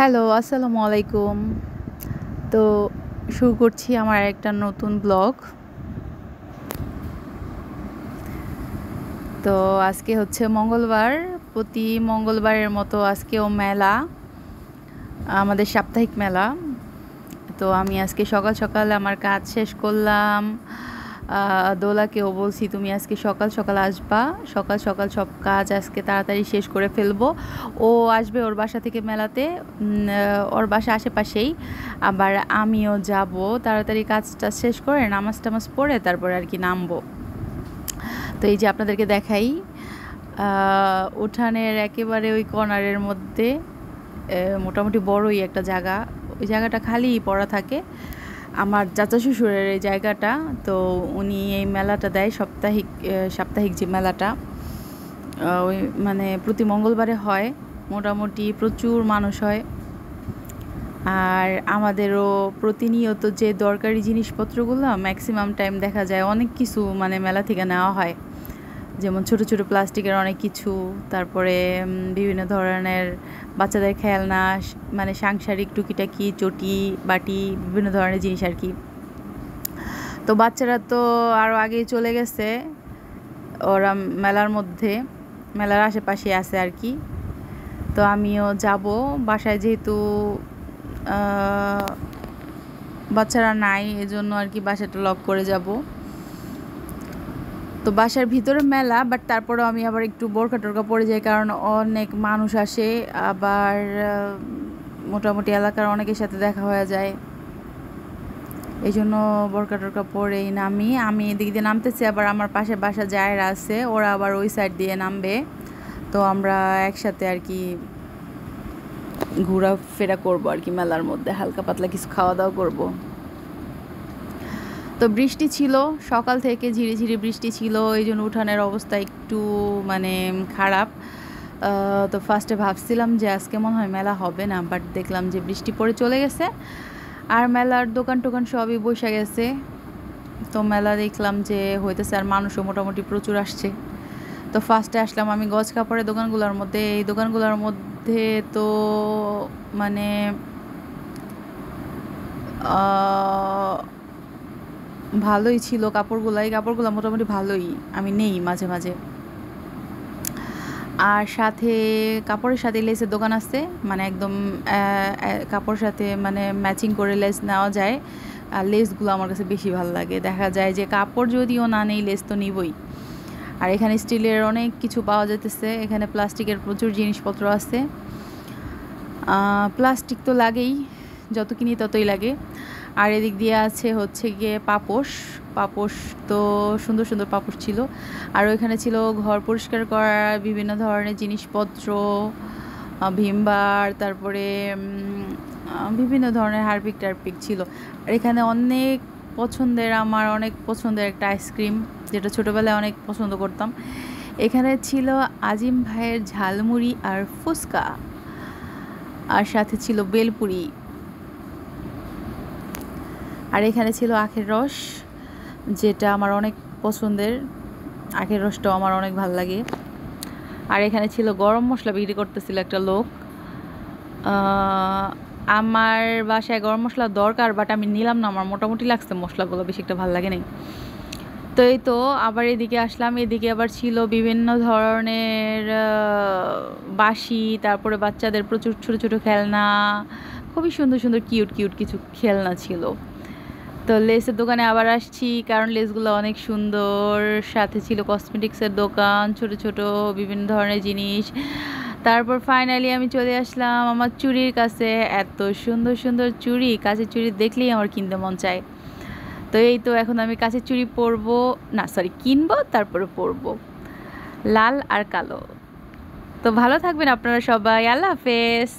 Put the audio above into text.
Hello, আসসালামু আলাইকুম। তো শুরু করছি আমার একটা নতুন ব্লগ। তো আজকে হচ্ছে মঙ্গলবার, প্রতি মঙ্গলবারের মতো আজকেও মেলা, আমাদের সাপ্তাহিক মেলা। তো আমি আজকে সকাল সকাল আমার কাজ শেষ করলাম। দোলাকেও বলছি তুমি আজকে সকাল সকাল আসবা, সকাল সকাল সব কাজ আজকে তাড়াতাড়ি শেষ করে ফেলবো। ও আসবে ওর বাসা থেকে মেলাতে, ওর বাসা আশেপাশেই। আবার আমিও যাব তাড়াতাড়ি কাজটা শেষ করে নামাজ টামাজ পড়ে তারপরে আর কি নামবো। তো এই যে আপনাদেরকে দেখাই, উঠানের একেবারে ওই কর্নারের মধ্যে মোটামুটি বড়ই একটা জায়গা, ওই জায়গাটা খালি পড়া থাকে। আমার চাচা শ্বশুরের এই জায়গাটা, তো উনি এই মেলাটা দেয় সাপ্তাহিক সাপ্তাহিক যে মেলাটা, ওই মানে প্রতি মঙ্গলবারে হয়। মোটামুটি প্রচুর মানুষ হয়। আর আমাদেরও প্রতিনিয়ত যে দরকারি জিনিসপত্রগুলো ম্যাক্সিমাম টাইম দেখা যায় অনেক কিছু মানে মেলা থেকে নেওয়া হয়। যেমন ছোট ছোট প্লাস্টিকের অনেক কিছু, তারপরে বিভিন্ন ধরনের বাচ্চাদের খেলনা, মানে সাংসারিক টুকিটাকি, চটি বাটি, বিভিন্ন ধরনের জিনিস আর কি। তো বাচ্চারা তো আরও আগেই চলে গেছে, ওরা মেলার মধ্যে, মেলার আশেপাশে আছে আর কি। তো আমিও যাব বাসায়, যেহেতু বাচ্চারা নাই, এজন্য আর কি বাসাটা লক করে যাব। তো বাসার ভিতরে মেলা, বাট তারপরেও আমি আবার একটু বোরকা টোরকা পরে যাই, কারণ অনেক মানুষ আসে। আবার মোটামুটি এলাকার অনেকের সাথে দেখা হয়ে যায়, এই জন্য বোরকা টোরকা পরেই নামি। আমি এদিক দিয়ে নামতেছি, আবার আমার পাশে বাসা যায়রা আছে, ওরা আবার ওই সাইড দিয়ে নামবে। তো আমরা একসাথে আর কি ঘোরাফেরা করবো আর কি, মেলার মধ্যে হালকা পাতলা কিছু খাওয়া দাওয়া করবো। তো বৃষ্টি ছিল সকাল থেকে, ঝিরিঝিরি বৃষ্টি ছিল, এই জন্য উঠানের অবস্থা একটু মানে খারাপ। তো ফার্স্টে ভাবছিলাম যে আজকে মনে হয় মেলা হবে না, বাট দেখলাম যে বৃষ্টি পড়ে চলে গেছে, আর মেলার দোকান টোকান সবই বসে গেছে। তো মেলা দেখলাম যে হইতেছে, আর মানুষও মোটামুটি প্রচুর আসছে। তো ফার্স্টে আসলাম আমি গজ কাপড়ের দোকানগুলোর মধ্যে। এই দোকানগুলোর মধ্যে তো মানে ভালোই ছিল কাপড়গুলো, এই কাপড়গুলো মোটামুটি ভালোই, আমি নেই মাঝে মাঝে। আর সাথে কাপড়ের সাথে লেসের দোকান আছে, মানে একদম কাপড়ের সাথে মানে ম্যাচিং করে লেস নেওয়া যায়। আর লেসগুলো আমার কাছে বেশি ভালো লাগে, দেখা যায় যে কাপড় যদিও না নেই, লেস তো নিবই। আর এখানে স্টিলের অনেক কিছু পাওয়া যেতেছে, এখানে প্লাস্টিকের প্রচুর জিনিসপত্র আছে। প্লাস্টিক তো লাগেই, যত কিনি ততই লাগে। আর এদিক দিয়ে আছে হচ্ছে গিয়ে পাপোশ, পাপোশ তো সুন্দর সুন্দর পাপোশ ছিল। আর ওইখানে ছিল ঘর পরিষ্কার করার বিভিন্ন ধরনের জিনিসপত্র, ভিমবার, তারপরে বিভিন্ন ধরনের হারপিক টারপিক ছিল। আর এখানে অনেক পছন্দের, আমার অনেক পছন্দের একটা আইসক্রিম, যেটা ছোটোবেলায় অনেক পছন্দ করতাম। এখানে ছিল আজিম ভাইয়ের ঝালমুড়ি আর ফুচকা, আর সাথে ছিল বেলপুরি। আর এখানে ছিল আখের রস, যেটা আমার অনেক পছন্দের, আখের রসটাও আমার অনেক ভালো লাগে। আর এখানে ছিল গরম মশলা বিক্রি করতেছিল একটা লোক। আমার বাসায় গরম মশলা দরকার, বাট আমি নিলাম না, আমার মোটামুটি লাগছে মশলাগুলো, বেশি একটা ভালো লাগে নাই। তো এই তো আবার এদিকে আসলাম, এদিকে আবার ছিল বিভিন্ন ধরনের বাঁশি, তারপরে বাচ্চাদের প্রচুর ছোট ছোট খেলনা, খুবই সুন্দর সুন্দর কিউট কিউট কিছু খেলনা ছিল। তো লেসের দোকানে আবার আসছি, কারণ লেসগুলো অনেক সুন্দর। সাথে ছিল কসমেটিক্সের দোকান, ছোট ছোট বিভিন্ন ধরনের জিনিস। তারপর ফাইনালি আমি চলে আসলাম আমার চুড়ির কাছে। এত সুন্দর সুন্দর চুড়ি, কাচের চুড়ি দেখলেই আমার কিনতে মন চায়। তো এই তো এখন আমি কাচের চুড়ি পরবো, না সরি কিনবো, তারপরে পরবো লাল আর কালো। তো ভালো থাকবেন আপনারা সবাই, আল্লাহ হাফেজ।